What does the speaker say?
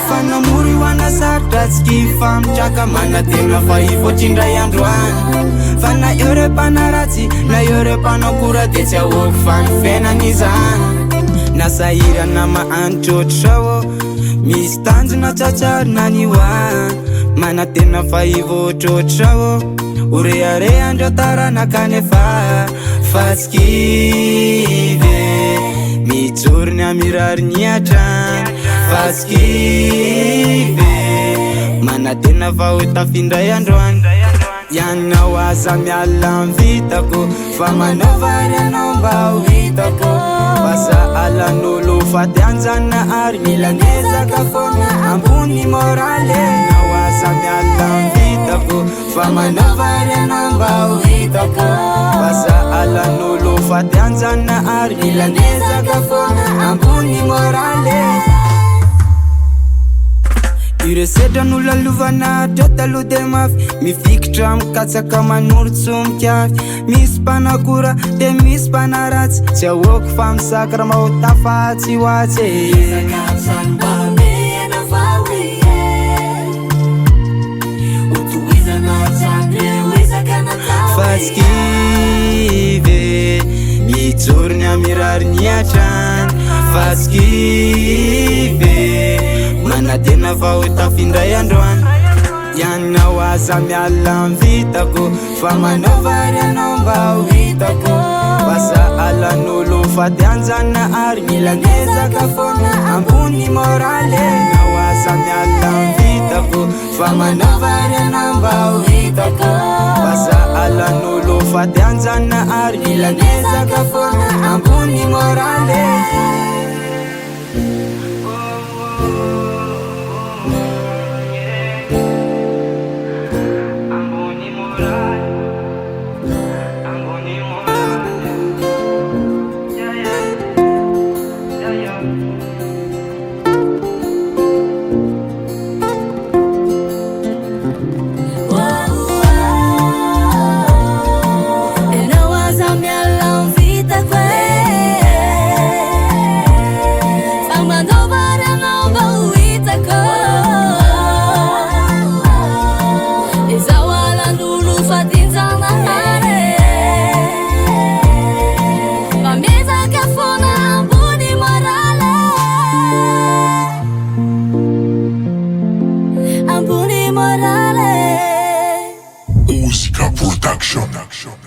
Fanamory hoana sarotra tsy kifamitraka manatena fa ivoatrindray androany fa na eo re mpanaratsy na eo re mpanakora de tsy ahoako fa ny fiainana izany na sahirana mahanitra ohatrao misy tanjona tsatsarina ny hoany manatena fa ivoatrotrao oreareandreo taranaka nefa fa tsy kivy mijorony amirary ny atrany fa tsy kivy manatena fa ho tafindray androany ianao aza miala mivitako fa manao vary anao mba ho hitako fa alan'olo fady anjana ary mila nezaka foana ambony morale nao aza miala mivitako fa manao vary anao mba ho hitako fa alan'olo fady anjana ary mila nezaka foana ambony morale iresedran'olo alovana dreo taloha de mafy mifikitra mikatsaka manoro-tsomikafy misy mpanakora de misy mpanaratsy tsy ahoako fa misakra maho tafatsy hoatsy fa tsy kivy mijorony amirary ny atrany fa tsy kivy manatena fa ho tafindray androany ianao aza miala mivitako fa manao vary anao mba ho hitako fa alan'olo fady anjana ary mila nezaka foana ambony morale nao aza miala mivitako fa manao vary anao mba ho hitako fa alan'olo fady anjana ary mila nezaka foana ambony morale Musica Production.